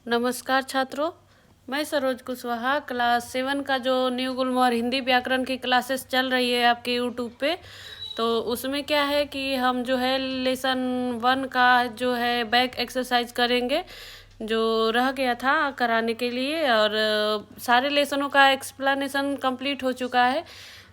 नमस्कार छात्रों, मैं सरोज कुशवाहा क्लास 7 का जो न्यू गुलमोहर हिंदी व्याकरण की क्लासेस चल रही है आपके यूट्यूब पे। तो उसमें क्या है कि हम जो है लेसन 1 का जो है बैक एक्सरसाइज करेंगे, जो रह गया था कराने के लिए। और सारे लेसनों का एक्सप्लेनेशन कंप्लीट हो चुका है,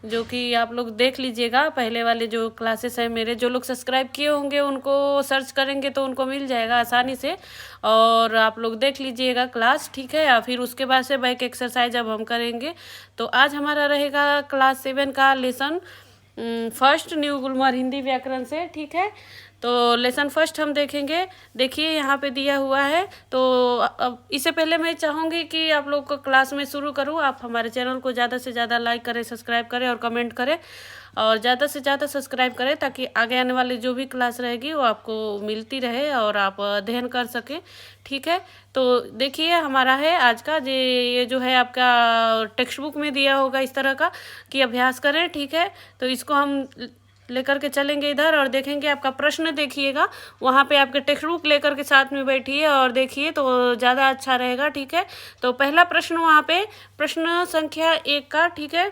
जो कि आप लोग देख लीजिएगा। पहले वाले जो क्लासेस हैं मेरे, जो लोग सब्सक्राइब किए होंगे उनको सर्च करेंगे तो उनको मिल जाएगा आसानी से, और आप लोग देख लीजिएगा क्लास, ठीक है। या फिर उसके बाद से बैक एक्सरसाइज अब हम करेंगे। तो आज हमारा रहेगा क्लास 7 का लेसन फर्स्ट न्यू गुलमोहर हिंदी व्याकरण से, ठीक है। तो लेसन फर्स्ट हम देखेंगे। देखिए यहाँ पे दिया हुआ है। तो अब इससे पहले मैं चाहूँगी कि आप लोग को क्लास में शुरू करूँ। आप हमारे चैनल को ज़्यादा से ज़्यादा लाइक करें, सब्सक्राइब करें और कमेंट करें, और ज़्यादा से ज़्यादा सब्सक्राइब करें ताकि आगे आने वाली जो भी क्लास रहेगी वो आपको मिलती रहे और आप अध्ययन कर सकें, ठीक है। तो देखिए हमारा है आज का ये जो है आपका टेक्स्ट बुक में दिया होगा इस तरह का कि अभ्यास करें, ठीक है। तो इसको हम लेकर के चलेंगे इधर और देखेंगे आपका प्रश्न। देखिएगा वहाँ पे आपके टेक्स्ट बुक लेकर के साथ में बैठिए और देखिए तो ज़्यादा अच्छा रहेगा, ठीक है। तो पहला प्रश्न वहाँ पे प्रश्न संख्या 1 का, ठीक है।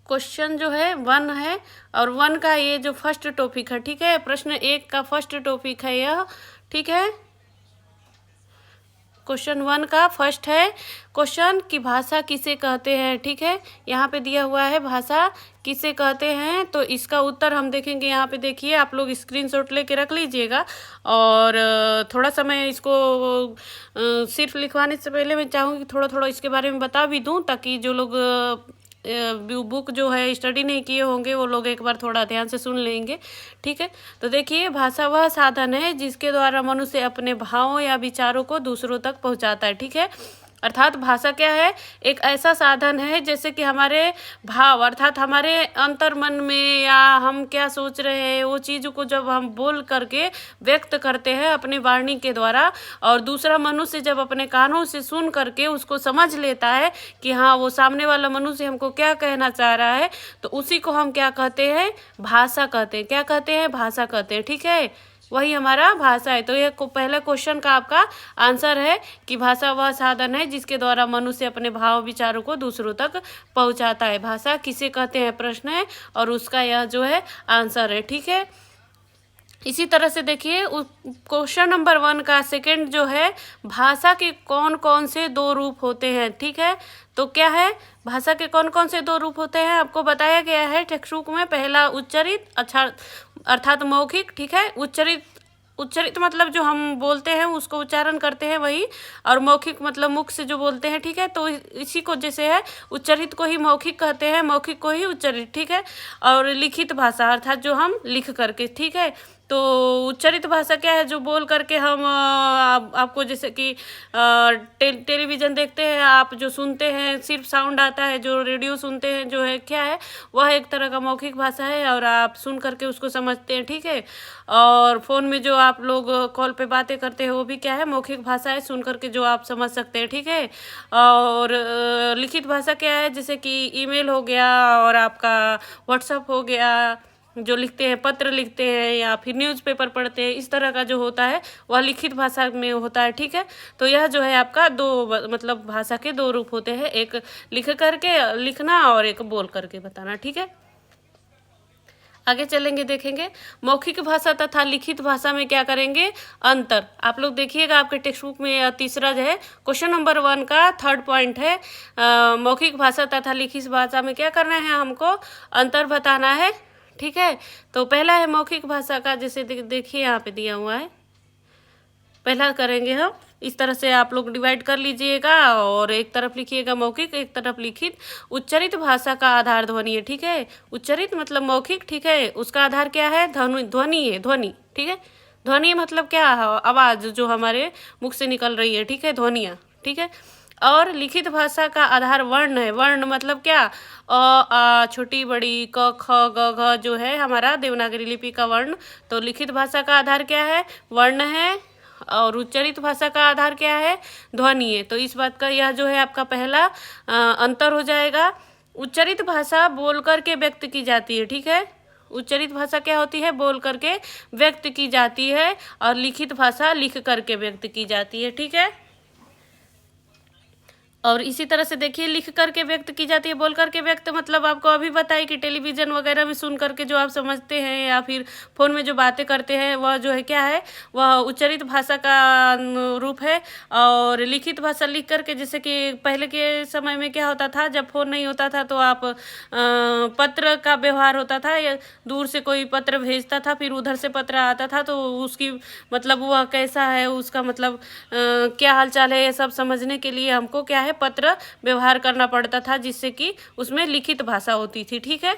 क्वेश्चन जो है 1 है और 1 का ये जो फर्स्ट टॉपिक है, ठीक है। प्रश्न 1 का फर्स्ट टॉपिक है यह, ठीक है। क्वेश्चन 1 का फर्स्ट है क्वेश्चन कि भाषा किसे कहते हैं, ठीक है। यहाँ पे दिया हुआ है भाषा किसे कहते हैं। तो इसका उत्तर हम देखेंगे। यहाँ पे देखिए, आप लोग स्क्रीनशॉट लेके रख लीजिएगा। और थोड़ा सा मैं इसको सिर्फ लिखवाने से पहले मैं चाहूँगी थोड़ा थोड़ा इसके बारे में बता भी दूँ, ताकि जो लोग बुक जो है स्टडी नहीं किए होंगे वो लोग एक बार थोड़ा ध्यान से सुन लेंगे, ठीक है। तो देखिए, भाषा वह साधन है जिसके द्वारा मनुष्य अपने भावों या विचारों को दूसरों तक पहुंचाता है, ठीक है। अर्थात भाषा क्या है, एक ऐसा साधन है जैसे कि हमारे भाव, अर्थात हमारे अंतर मन में या हम क्या सोच रहे हैं वो चीज़ को जब हम बोल करके व्यक्त करते हैं अपनी वाणी के द्वारा, और दूसरा मनुष्य जब अपने कानों से सुन करके उसको समझ लेता है कि हाँ वो सामने वाला मनुष्य हमको क्या कहना चाह रहा है, तो उसी को हम क्या कहते हैं, भाषा कहते हैं। क्या कहते हैं, भाषा कहते हैं, ठीक है। वही हमारा भाषा है। तो ये पहले क्वेश्चन का आपका आंसर है कि भाषा वह साधन है जिसके द्वारा मनुष्य अपने भाव विचारों को दूसरों तक पहुंचाता है। भाषा किसे कहते हैं प्रश्न है, और उसका यह जो है आंसर है, ठीक है। इसी तरह से देखिए क्वेश्चन नंबर 1 का सेकंड जो है, भाषा के कौन कौन से 2 रूप होते हैं, ठीक है। तो क्या है, भाषा के कौन कौन से 2 रूप होते हैं आपको बताया गया है टेक्स्ट बुक में। पहला उच्चरित, अच्छा अर्थात मौखिक, ठीक है। उच्चरित, उच्चरित मतलब जो हम बोलते हैं उसको उच्चारण करते हैं वही, और मौखिक मतलब मुख से जो बोलते हैं, ठीक है। तो इसी को जैसे है, उच्चरित को ही मौखिक कहते हैं, मौखिक को ही उच्चरित, ठीक है। और लिखित भाषा अर्थात जो हम लिख करके, ठीक है। तो उच्चरित भाषा क्या है, जो बोल करके हम आपको जैसे कि टेलीविज़न देखते हैं आप, जो सुनते हैं सिर्फ साउंड आता है, जो रेडियो सुनते हैं, जो है क्या है वह एक तरह का मौखिक भाषा है, और आप सुन करके उसको समझते हैं, ठीक है। और फ़ोन में जो आप लोग कॉल पे बातें करते हैं वो भी क्या है, मौखिक भाषा है, सुन करके जो आप समझ सकते हैं, ठीक है। और लिखित भाषा क्या है, जैसे कि ईमेल हो गया और आपका व्हाट्सएप हो गया, जो लिखते हैं, पत्र लिखते हैं या फिर न्यूज़पेपर पढ़ते हैं, इस तरह का जो होता है वह लिखित भाषा में होता है, ठीक है। तो यह जो है आपका 2 मतलब भाषा के 2 रूप होते हैं, एक लिख करके लिखना और एक बोल करके बताना, ठीक है। आगे चलेंगे, देखेंगे मौखिक भाषा तथा लिखित भाषा में क्या करेंगे, अंतर। आप लोग देखिएगा आपके टेक्स्ट बुक में तीसरा जो है क्वेश्चन नंबर 1 का थर्ड पॉइंट है, मौखिक भाषा तथा लिखित भाषा में क्या करना है, हमको अंतर बताना है, ठीक है। तो पहला है मौखिक भाषा का, जैसे देखिए यहाँ पे दिया हुआ है। पहला करेंगे हम इस तरह से, आप लोग डिवाइड कर लीजिएगा और एक तरफ लिखिएगा मौखिक, एक तरफ लिखित। उच्चरित भाषा का आधार ध्वनि है, ठीक है। उच्चरित मतलब मौखिक, ठीक है। उसका आधार क्या है, ध्वनि है, ध्वनि, ठीक है। ध्वनि मतलब क्या, आवाज़ जो हमारे मुख से निकल रही है, ठीक है, ध्वनियाँ, ठीक है। और लिखित भाषा का आधार वर्ण है। वर्ण मतलब क्या, अ आ छोटी बड़ी, क ख ग घ जो है हमारा देवनागरी लिपि का वर्ण। तो लिखित भाषा का आधार क्या है, वर्ण है, और उच्चरित भाषा का आधार क्या है, ध्वनि है। तो इस बात का यह जो है आपका पहला अंतर हो जाएगा। उच्चरित भाषा बोल करके व्यक्त की जाती है, ठीक है। उच्चरित भाषा क्या होती है? बोल करके व्यक्त की जाती है, और लिखित भाषा लिख करके व्यक्त की जाती है, ठीक है। और इसी तरह से देखिए, लिख करके व्यक्त की जाती है, बोल करके व्यक्त मतलब आपको अभी बताई कि टेलीविज़न वगैरह में सुन करके जो आप समझते हैं या फिर फ़ोन में जो बातें करते हैं, वह जो है क्या है, वह उच्चरित भाषा का रूप है। और लिखित भाषा लिख करके, जैसे कि पहले के समय में क्या होता था, जब फ़ोन नहीं होता था तो आप पत्र का व्यवहार होता था, या दूर से कोई पत्र भेजता था, फिर उधर से पत्र आता था, तो उसकी मतलब वह कैसा है, उसका मतलब क्या हाल चाल है, ये सब समझने के लिए हमको क्या है, पत्र व्यवहार करना पड़ता था, जिससे कि उसमें लिखित भाषा होती थी, ठीक है।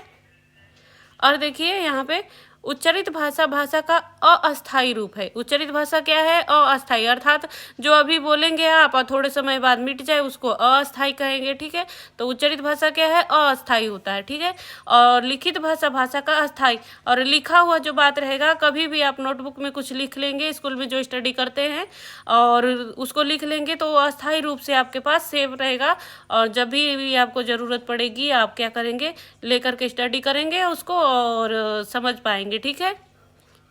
और देखिए यहाँ पे उच्चरित भाषा भाषा का अस्थायी रूप है। उच्चरित भाषा क्या है? अस्थायी, अर्थात जो अभी बोलेंगे आप और थोड़े समय बाद मिट जाए, उसको अस्थायी कहेंगे, ठीक है। तो उच्चरित भाषा क्या है? अस्थायी होता है, ठीक है। और लिखित भाषा भाषा का अस्थायी, और लिखा हुआ जो बात रहेगा, कभी भी आप नोटबुक में कुछ लिख लेंगे, स्कूल में जो स्टडी करते हैं और उसको लिख लेंगे, तो वो अस्थायी रूप से आपके पास सेव रहेगा, और जब भी आपको ज़रूरत पड़ेगी आप क्या करेंगे, लेकर के स्टडी करेंगे उसको और समझ पाएंगे, ठीक है।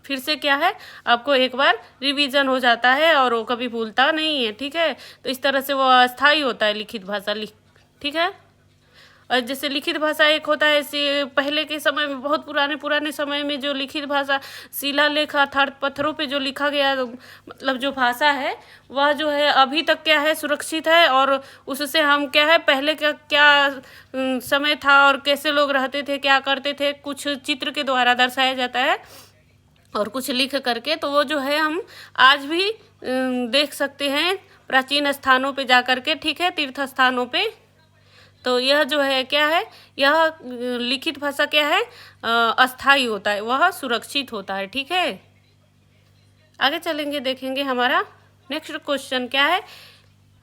फिर से क्या है, आपको एक बार रिवीजन हो जाता है और वो कभी भूलता नहीं है, ठीक है। तो इस तरह से वो अस्थायी होता है लिखित भाषा, ठीक है। और जैसे लिखित भाषा एक होता है, पहले के समय में, बहुत पुराने समय में जो लिखित भाषा शिलालेख अर्थात पत्थरों पे जो लिखा गया मतलब जो भाषा है, वह जो है अभी तक क्या है, सुरक्षित है। और उससे हम क्या है, पहले का क्या समय था और कैसे लोग रहते थे, क्या करते थे, कुछ चित्र के द्वारा दर्शाया जाता है और कुछ लिख करके, तो वो जो है हम आज भी देख सकते हैं प्राचीन स्थानों पे जा करके, ठीक है, तीर्थ स्थानों पे। तो यह जो है क्या है, यह लिखित भाषा क्या है, अस्थायी होता है, वह सुरक्षित होता है, ठीक है। आगे चलेंगे, देखेंगे हमारा नेक्स्ट क्वेश्चन क्या है।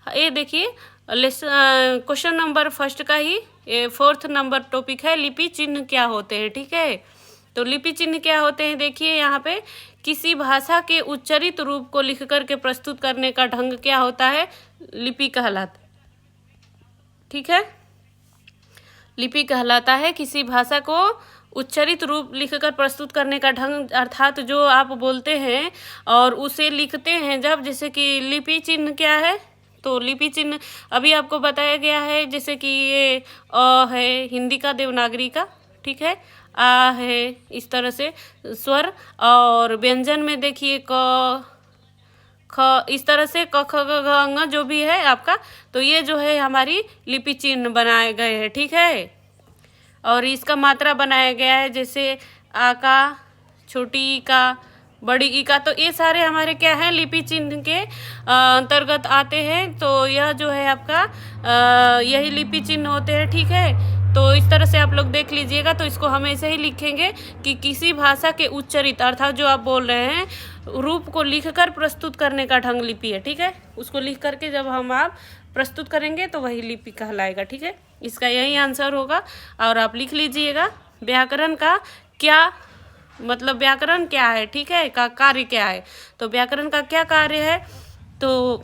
ये देखिए, क्वेश्चन नंबर फर्स्ट का ही 4th नंबर टॉपिक है, लिपि चिन्ह क्या होते हैं, ठीक है। तो लिपि चिन्ह क्या होते हैं, देखिए यहाँ पे, किसी भाषा के उच्चरित रूप को लिख करके प्रस्तुत करने का ढंग क्या होता है, लिपि कहलाता, ठीक है। लिपि कहलाता है किसी भाषा को उच्चरित रूप लिखकर प्रस्तुत करने का ढंग, अर्थात जो आप बोलते हैं और उसे लिखते हैं जब, जैसे कि लिपि चिन्ह क्या है, तो लिपि चिन्ह अभी आपको बताया गया है, जैसे कि ये अ है हिंदी का, देवनागरी का, ठीक है, आ है, इस तरह से स्वर, और व्यंजन में देखिए क ख, इस तरह से क ख ग घ ङ जो भी है आपका, तो ये जो है हमारी लिपि चिन्ह बनाए गए हैं, ठीक है। और इसका मात्रा बनाया गया है, जैसे आ का, छोटी ई का, बड़ी ई का, तो ये सारे हमारे क्या है, लिपि चिन्ह के अंतर्गत आते हैं। तो यह जो है आपका यही लिपि चिन्ह होते हैं, ठीक है। तो इस तरह से आप लोग देख लीजिएगा। तो इसको हम ऐसे ही लिखेंगे कि किसी भाषा के उच्चरित, अर्थात जो आप बोल रहे हैं, रूप को लिखकर प्रस्तुत करने का ढंग लिपि है, ठीक है। उसको लिख करके जब हम आप प्रस्तुत करेंगे तो वही लिपि कहलाएगा, ठीक है। इसका यही आंसर होगा, और आप लिख लीजिएगा। व्याकरण का क्या मतलब, व्याकरण क्या है, ठीक है, का कार्य क्या है। तो व्याकरण का क्या कार्य है, तो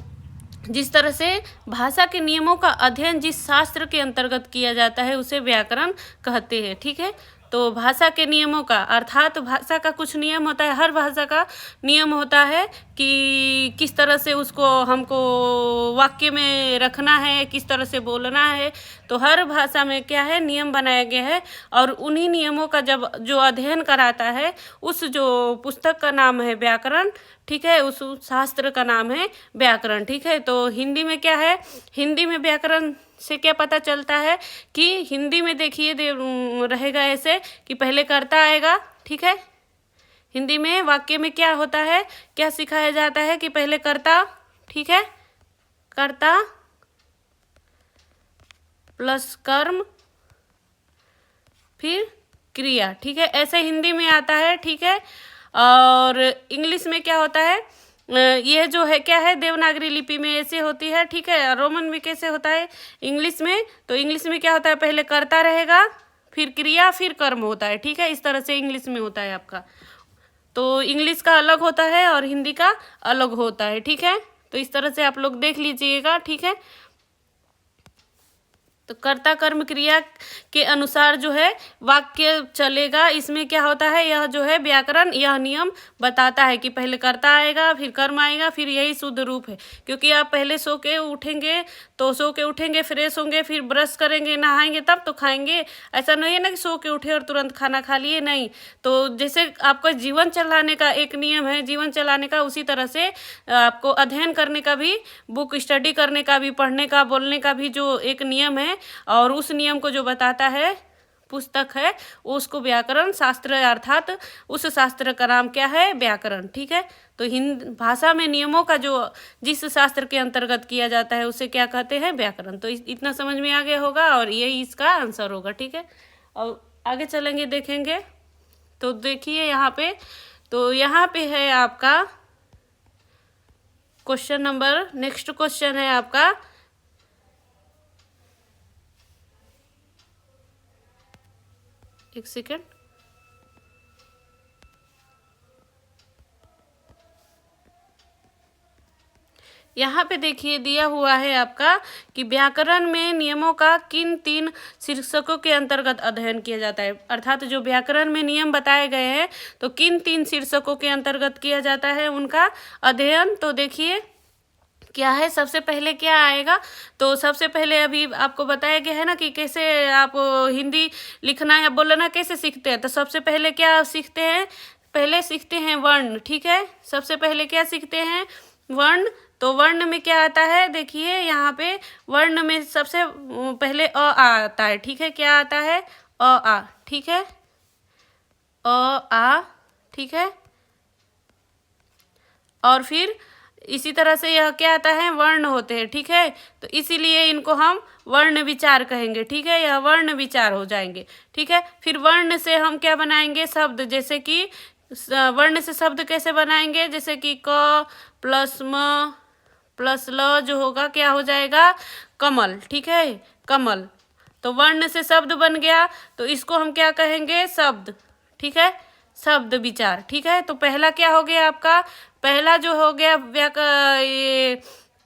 जिस तरह से भाषा के नियमों का अध्ययन जिस शास्त्र के अंतर्गत किया जाता है, उसे व्याकरण कहते हैं, ठीक है। तो भाषा के नियमों का, अर्थात भाषा का कुछ नियम होता है, हर भाषा का नियम होता है कि किस तरह से उसको हमको वाक्य में रखना है, किस तरह से बोलना है। तो हर भाषा में क्या है, नियम बनाया गया है, और उन्हीं नियमों का जब जो अध्ययन कराता है, उस जो पुस्तक का नाम है व्याकरण, ठीक है, उस शास्त्र का नाम है व्याकरण, ठीक है। तो हिंदी में क्या है, हिंदी में व्याकरण से क्या पता चलता है कि हिंदी में देखिए रहेगा ऐसे कि पहले कर्ता आएगा, ठीक है। हिंदी में वाक्य में क्या होता है, क्या सिखाया जाता है कि पहले कर्ता, ठीक है, कर्ता प्लस कर्म फिर क्रिया, ठीक है, ऐसे हिंदी में आता है, ठीक है। और इंग्लिश में क्या होता है, यह जो है क्या है, देवनागरी लिपि में ऐसे होती है, ठीक है। रोमन में कैसे होता है इंग्लिश में, तो इंग्लिश में क्या होता है, पहले कर्ता रहेगा, फिर क्रिया, फिर कर्म होता है, ठीक है। इस तरह से इंग्लिश में होता है आपका। तो इंग्लिश का अलग होता है और हिंदी का अलग होता है, ठीक है। तो इस तरह से आप लोग देख लीजिएगा, ठीक है। तो कर्ता कर्म क्रिया के अनुसार जो है वाक्य चलेगा। इसमें क्या होता है, यह जो है व्याकरण यह नियम बताता है कि पहले कर्ता आएगा, फिर कर्म आएगा, फिर यही शुद्ध रूप है। क्योंकि आप पहले सो के उठेंगे तो सो के उठेंगे, फ्रेश होंगे, फिर ब्रश करेंगे, नहाएंगे, तब तो खाएंगे। ऐसा नहीं है ना कि सो के उठे और तुरंत खाना खा लिए, नहीं। तो जैसे आपका जीवन चलाने का एक नियम है, जीवन चलाने का, उसी तरह से आपको अध्ययन करने का भी, बुक स्टडी करने का भी, पढ़ने का, बोलने का भी जो एक नियम है, और उस नियम को जो बताता है पुस्तक है, उसको व्याकरण शास्त्र, अर्थात उस शास्त्र का नाम क्या है, व्याकरण। ठीक है, तो हिंदी भाषा में नियमों का जो जिस शास्त्र के अंतर्गत किया जाता है उसे क्या कहते हैं, व्याकरण। तो इतना समझ में आ गया होगा और यही इसका आंसर होगा। ठीक है, और आगे चलेंगे, देखेंगे। तो देखिए यहाँ पे, तो यहाँ पे है आपका क्वेश्चन नंबर, नेक्स्ट क्वेश्चन है आपका एक सेकेंड, यहाँ पे देखिए दिया हुआ है आपका कि व्याकरण में नियमों का किन 3 शीर्षकों के अंतर्गत अध्ययन किया जाता है। अर्थात जो व्याकरण में नियम बताए गए हैं तो किन 3 शीर्षकों के अंतर्गत किया जाता है उनका अध्ययन। तो देखिए क्या है, सबसे पहले क्या आएगा, तो सबसे पहले अभी आपको बताया गया है ना कि कैसे आप हिंदी लिखना या बोलना कैसे सीखते हैं। तो सबसे पहले क्या सीखते हैं, पहले सीखते हैं वर्ण। ठीक है, सबसे पहले क्या सीखते हैं, वर्ण। तो वर्ण में क्या आता है, देखिए यहाँ पे वर्ण में सबसे पहले अ आता है। ठीक है, क्या आता है, अ आ। ठीक है, अ आ। ठीक है, और फिर इसी तरह से यह क्या आता है, वर्ण होते हैं। ठीक है, तो इसीलिए इनको हम वर्ण विचार कहेंगे। ठीक है, यह वर्ण विचार हो जाएंगे। ठीक है, फिर वर्ण से हम क्या बनाएंगे, शब्द। जैसे कि वर्ण से शब्द कैसे बनाएंगे, जैसे कि क प्लस म प्लस ल जो होगा क्या हो जाएगा, कमल। ठीक है, कमल। तो वर्ण से शब्द बन गया, तो इसको हम क्या कहेंगे, शब्द। ठीक है, शब्द विचार। ठीक है, तो पहला क्या हो गया आपका, पहला जो हो गया ये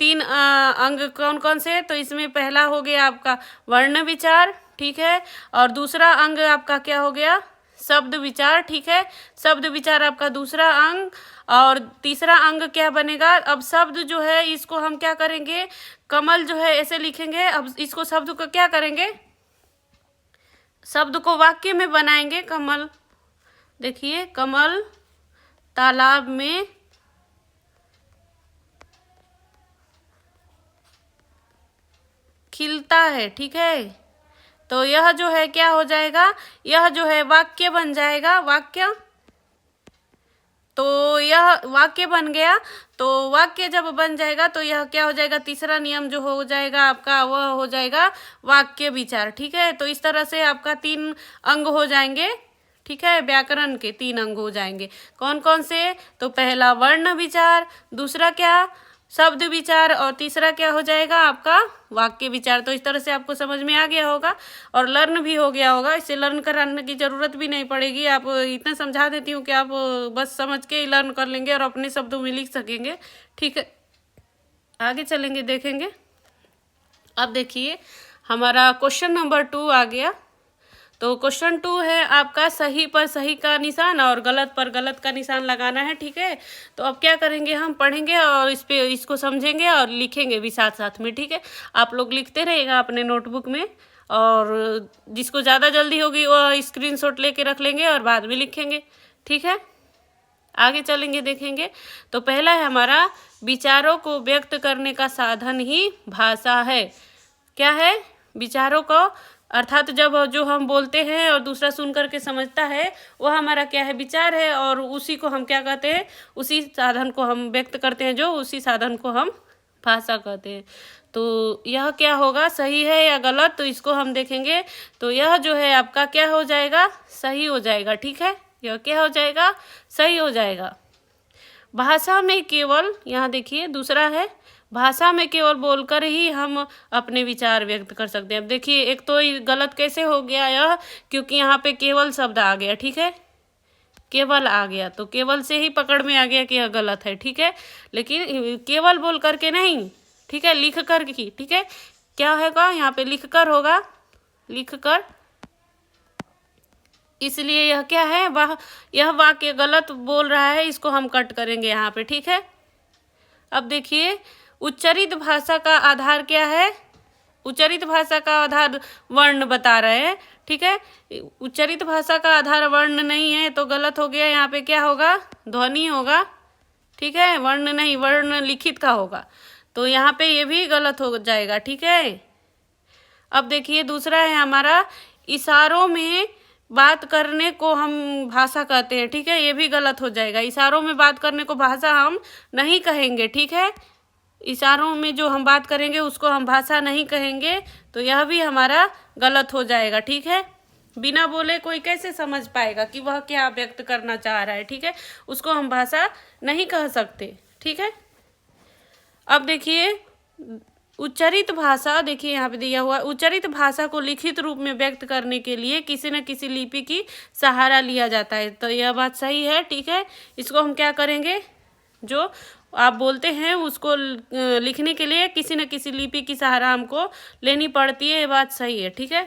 3 अंग कौन कौन से, तो इसमें पहला हो गया आपका वर्ण विचार। ठीक है, और दूसरा अंग आपका क्या हो गया, शब्द विचार। ठीक है, शब्द विचार आपका दूसरा अंग, और तीसरा अंग क्या बनेगा, अब शब्द जो है इसको हम क्या करेंगे, कमल जो है ऐसे लिखेंगे। अब इसको शब्द को क्या करेंगे, शब्द को वाक्य में बनाएंगे, कमल। देखिए, कमल तालाब में खिलता है। ठीक है, तो यह जो है क्या हो जाएगा, यह जो है वाक्य बन जाएगा, वाक्य। तो यह वाक्य बन गया, तो वाक्य जब बन जाएगा तो यह क्या हो जाएगा, तीसरा नियम जो हो जाएगा आपका वह हो जाएगा वाक्य विचार। ठीक है, तो इस तरह से आपका 3 अंग हो जाएंगे। ठीक है, व्याकरण के 3 अंग हो जाएंगे। कौन कौन से, तो पहला वर्ण विचार, दूसरा क्या शब्द विचार, और तीसरा क्या हो जाएगा आपका वाक्य विचार। तो इस तरह से आपको समझ में आ गया होगा और लर्न भी हो गया होगा। इसे लर्न कराने की ज़रूरत भी नहीं पड़ेगी, आप इतना समझा देती हूँ कि आप बस समझ के ही लर्न कर लेंगे और अपने शब्दों में लिख सकेंगे। ठीक है, आगे चलेंगे, देखेंगे। अब देखिए हमारा क्वेश्चन नंबर 2 आ गया। तो क्वेश्चन 2 है आपका, सही पर सही का निशान और गलत पर गलत का निशान लगाना है। ठीक है, तो अब क्या करेंगे, हम पढ़ेंगे और इसको समझेंगे और लिखेंगे भी साथ साथ में। ठीक है, आप लोग लिखते रहिएगा अपने नोटबुक में, और जिसको ज़्यादा जल्दी होगी वो स्क्रीनशॉट लेके रख लेंगे और बाद में लिखेंगे। ठीक है, आगे चलेंगे, देखेंगे। तो पहला है हमारा, विचारों को व्यक्त करने का साधन ही भाषा है। क्या है, विचारों को, अर्थात जब जो हम बोलते हैं और दूसरा सुन करके समझता है वह हमारा क्या है, विचार है, और उसी को हम क्या कहते हैं, उसी साधन को हम व्यक्त करते हैं, जो उसी साधन को हम भाषा कहते हैं। तो यह क्या होगा, सही है या गलत, तो इसको हम देखेंगे। तो यह जो है आपका क्या हो जाएगा, सही हो जाएगा। ठीक है, यह क्या हो जाएगा, सही हो जाएगा। भाषा में केवल, यहाँ देखिए दूसरा है, भाषा में केवल बोलकर ही हम अपने विचार व्यक्त कर सकते हैं। अब देखिए एक तो गलत कैसे हो गया यह, क्योंकि यहाँ पे केवल शब्द आ गया। ठीक है, केवल आ गया, तो केवल से ही पकड़ में आ गया कि यह गलत है। ठीक है, लेकिन केवल बोल करके नहीं, ठीक है, लिख कर की। ठीक है, क्या होगा यहाँ पे लिखकर होगा, लिखकर। इसलिए यह क्या है, यह वाक्य गलत बोल रहा है, इसको हम कट करेंगे यहाँ पे, ठीक है। अब देखिए उच्चरित भाषा का आधार क्या है, उच्चरित भाषा का आधार वर्ण बता रहे हैं, ठीक है। उच्चरित भाषा का आधार वर्ण नहीं है तो गलत हो गया, यहाँ पे क्या होगा, ध्वनि होगा, ठीक है, वर्ण नहीं, वर्ण लिखित का होगा, तो यहाँ पे ये भी गलत हो जाएगा, ठीक है। अब देखिए दूसरा है हमारा, इशारों में बात करने को हम भाषा कहते हैं, ठीक है, ये भी गलत हो जाएगा। इशारों में बात करने को भाषा हम नहीं कहेंगे, ठीक है। इशारों में जो हम बात करेंगे उसको हम भाषा नहीं कहेंगे, तो यह भी हमारा गलत हो जाएगा, ठीक है। बिना बोले कोई कैसे समझ पाएगा कि वह क्या व्यक्त करना चाह रहा है, ठीक है, उसको हम भाषा नहीं कह सकते, ठीक है। अब देखिए उच्चरित भाषा, देखिए यहाँ पे दिया हुआ, उच्चरित भाषा को लिखित रूप में व्यक्त करने के लिए किसी न किसी लिपि की सहारा लिया जाता है, तो यह बात सही है, ठीक है। इसको हम क्या करेंगे, जो आप बोलते हैं उसको लिखने के लिए किसी न किसी लिपि की सहारा हमको लेनी पड़ती है, ये बात सही है, ठीक है।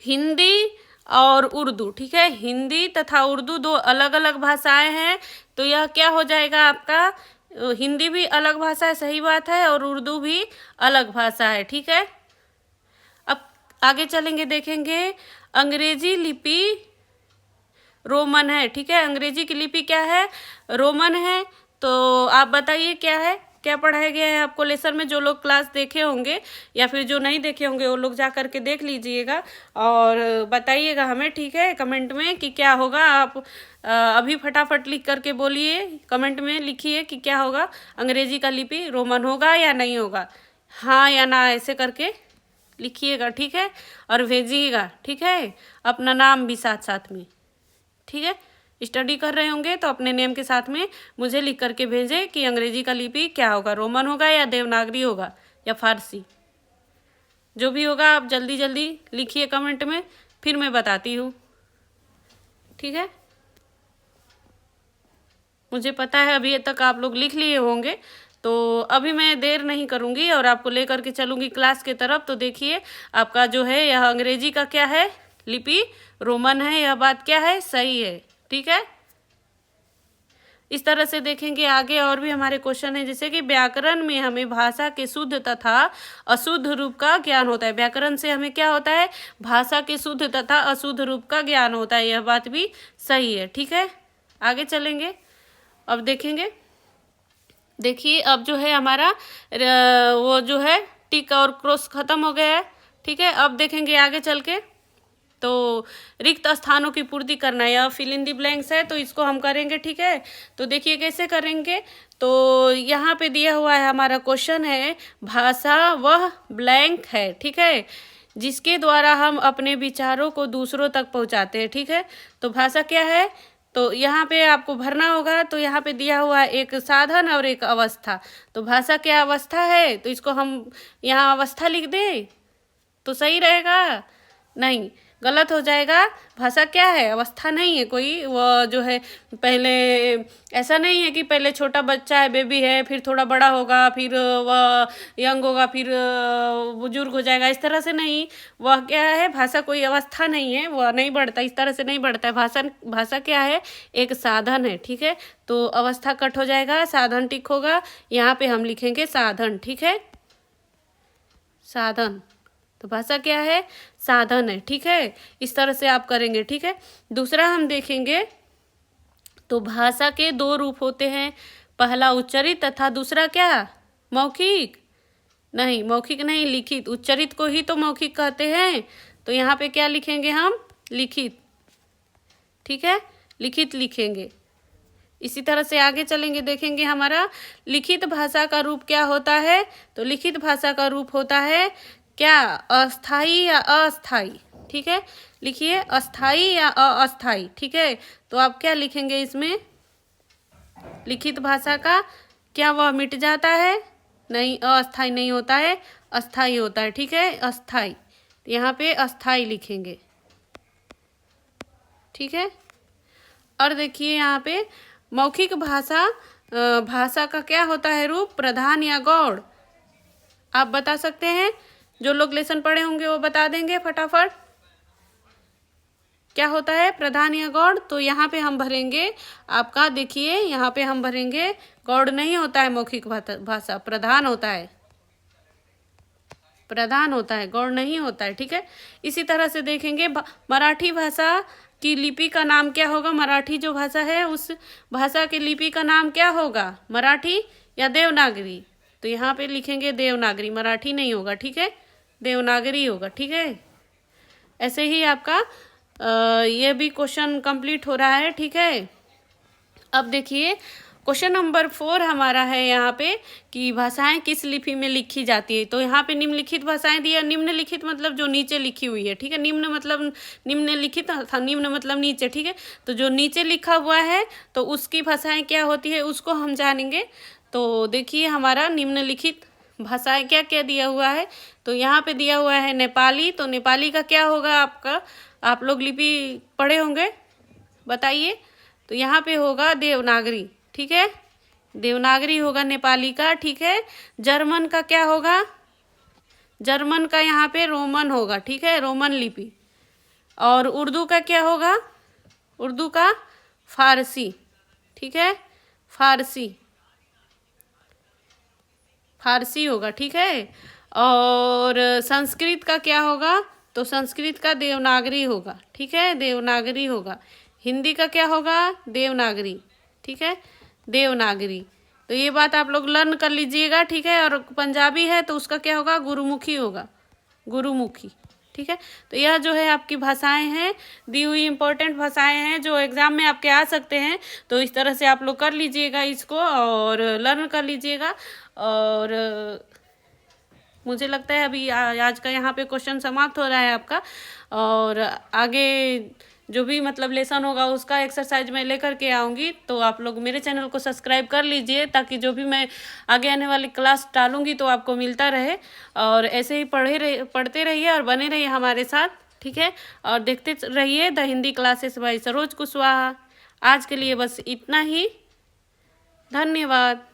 हिंदी और उर्दू, ठीक है, हिंदी तथा उर्दू दो अलग अलग भाषाएं हैं, तो यह क्या हो जाएगा आपका, हिंदी भी अलग भाषा है, सही बात है, और उर्दू भी अलग भाषा है, ठीक है। अब आगे चलेंगे, देखेंगे अंग्रेजी लिपि रोमन है, ठीक है, अंग्रेजी की लिपि क्या है, रोमन है, तो आप बताइए क्या है, क्या पढ़ाया गया है आपको लेसन में। जो लोग क्लास देखे होंगे या फिर जो नहीं देखे होंगे वो लोग जा करके देख लीजिएगा और बताइएगा हमें, ठीक है, कमेंट में कि क्या होगा। आप अभी फटाफट लिख करके बोलिए, कमेंट में लिखिए कि क्या होगा, अंग्रेजी का लिपि रोमन होगा या नहीं होगा, हाँ या ना, ऐसे करके लिखिएगा, ठीक है, और भेजिएगा, ठीक है, अपना नाम भी साथ साथ में, ठीक है। स्टडी कर रहे होंगे तो अपने नेम के साथ में मुझे लिख करके भेजें कि अंग्रेजी का लिपि क्या होगा, रोमन होगा या देवनागरी होगा या फारसी, जो भी होगा आप जल्दी जल्दी लिखिए कमेंट में, फिर मैं बताती हूँ, ठीक है। मुझे पता है अभी तक आप लोग लिख लिए होंगे, तो अभी मैं देर नहीं करूँगी और आपको लेकर के चलूँगी क्लास के तरफ। तो देखिए आपका जो है यह अंग्रेजी का क्या है, लिपि रोमन है, यह बात क्या है, सही है, ठीक है। इस तरह से देखेंगे आगे और भी हमारे क्वेश्चन है, जैसे कि व्याकरण में हमें भाषा के शुद्ध तथा अशुद्ध रूप का ज्ञान होता है। व्याकरण से हमें क्या होता है, भाषा के शुद्ध तथा अशुद्ध रूप का ज्ञान होता है, यह बात भी सही है, ठीक है। आगे चलेंगे, अब देखेंगे, देखिए अब जो है हमारा वो जो है टिक और क्रॉस खत्म हो गया है, ठीक है। अब देखेंगे आगे चल के, तो रिक्त स्थानों की पूर्ति करना या फिल इन दी ब्लैंक्स है, तो इसको हम करेंगे, ठीक है। तो देखिए कैसे करेंगे, तो यहाँ पे दिया हुआ है हमारा क्वेश्चन है, भाषा वह ब्लैंक है, ठीक है, जिसके द्वारा हम अपने विचारों को दूसरों तक पहुँचाते हैं, ठीक है। तो भाषा क्या है, तो यहाँ पे आपको भरना होगा, तो यहाँ पे दिया हुआ है एक साधन और एक अवस्था, तो भाषा क्या अवस्था है, तो इसको हम यहाँ अवस्था लिख दें तो सही रहेगा, नहीं, गलत हो जाएगा। भाषा क्या है, अवस्था नहीं है कोई, वो जो है पहले ऐसा नहीं है कि पहले छोटा बच्चा है, बेबी है, फिर थोड़ा बड़ा होगा, फिर वह यंग होगा, फिर बुजुर्ग हो जाएगा, इस तरह से नहीं। वह क्या है, भाषा कोई अवस्था नहीं है, वह नहीं बढ़ता, इस तरह से नहीं बढ़ता है। भाषा क्या है, एक साधन है, ठीक है। तो अवस्था कट हो जाएगा, साधन टिक होगा, यहाँ पे हम लिखेंगे साधन, ठीक है, साधन। तो भाषा क्या है, साधन है, ठीक है, इस तरह से आप करेंगे, ठीक है। दूसरा हम देखेंगे, तो भाषा के दो रूप होते हैं, पहला उच्चरित तथा दूसरा क्या, मौखिक, नहीं मौखिक नहीं, लिखित। उच्चरित को ही तो मौखिक कहते हैं, तो यहाँ पे क्या लिखेंगे हम, लिखित, ठीक है, लिखित लिखेंगे। इसी तरह से आगे चलेंगे, देखेंगे हमारा लिखित भाषा का रूप क्या होता है, तो लिखित भाषा का रूप होता है क्या, अस्थाई या अस्थाई, ठीक है, लिखिए अस्थाई या अस्थाई, ठीक है। तो आप क्या लिखेंगे इसमें, लिखित भाषा का क्या वह मिट जाता है, नहीं, अस्थाई नहीं होता है, अस्थाई होता है, ठीक है, अस्थाई, यहाँ पे अस्थाई लिखेंगे, ठीक है। और देखिए यहाँ पे मौखिक भाषा, भाषा का क्या होता है रूप, प्रधान या गौड़, आप बता सकते हैं? जो लोग लेसन पढ़े होंगे वो बता देंगे फटाफट। क्या होता है प्रधान या गौड़? तो यहाँ पे हम भरेंगे आपका, देखिए यहाँ पे हम भरेंगे गौड़ नहीं होता है मौखिक भाषा, प्रधान होता है, प्रधान होता है, गौड़ नहीं होता है। ठीक है, इसी तरह से देखेंगे मराठी भाषा की लिपि का नाम क्या होगा? मराठी जो भाषा है उस भाषा की लिपि का नाम क्या होगा? मराठी या देवनागरी? तो यहाँ पे लिखेंगे देवनागरी, मराठी नहीं होगा। ठीक है, देवनागरी होगा। ठीक है, ऐसे ही आपका ये भी क्वेश्चन कंप्लीट हो रहा है। ठीक है, अब देखिए क्वेश्चन नंबर 4 हमारा है यहाँ पे कि भाषाएं किस लिपि में लिखी जाती है। तो यहाँ पे निम्नलिखित भाषाएं दिया, निम्नलिखित मतलब जो नीचे लिखी हुई है। ठीक है, निम्न मतलब निम्नलिखित था, निम्न मतलब नीचे। ठीक है, तो जो नीचे लिखा हुआ है तो उसकी भाषाएं क्या होती है उसको हम जानेंगे। तो देखिए हमारा निम्नलिखित भाषाएं क्या क्या दिया हुआ है। तो यहाँ पे दिया हुआ है नेपाली, तो नेपाली का क्या होगा आपका? आप लोग लिपि पढ़े होंगे, बताइए। तो यहाँ पे होगा देवनागरी। ठीक है, देवनागरी होगा नेपाली का। ठीक है, जर्मन का क्या होगा? जर्मन का यहाँ पे रोमन होगा। ठीक है, रोमन लिपि। और उर्दू का क्या होगा? उर्दू का फारसी। ठीक है, फारसी, फारसी होगा। ठीक है, और संस्कृत का क्या होगा? तो संस्कृत का देवनागरी होगा। ठीक है, देवनागरी होगा। हिंदी का क्या होगा? देवनागरी। ठीक है, देवनागरी। तो ये बात आप लोग लर्न कर लीजिएगा। ठीक है, और पंजाबी है तो उसका क्या होगा? गुरुमुखी होगा, गुरुमुखी। ठीक है, तो यह जो है आपकी भाषाएं हैं, दी हुई इम्पोर्टेंट भाषाएं हैं जो एग्जाम में आपके आ सकते हैं। तो इस तरह से आप लोग कर लीजिएगा इसको और लर्न कर लीजिएगा। और मुझे लगता है अभी आज का यहाँ पे क्वेश्चन समाप्त हो रहा है आपका, और आगे जो भी मतलब लेसन होगा उसका एक्सरसाइज मैं लेकर के आऊँगी। तो आप लोग मेरे चैनल को सब्सक्राइब कर लीजिए ताकि जो भी मैं आगे आने वाली क्लास डालूँगी तो आपको मिलता रहे। और ऐसे ही पढ़ते रहिए और बने रहिए हमारे साथ। ठीक है, और देखते रहिए the Hindi classes bye Saroj Kushwaha. आज के लिए बस इतना ही, धन्यवाद।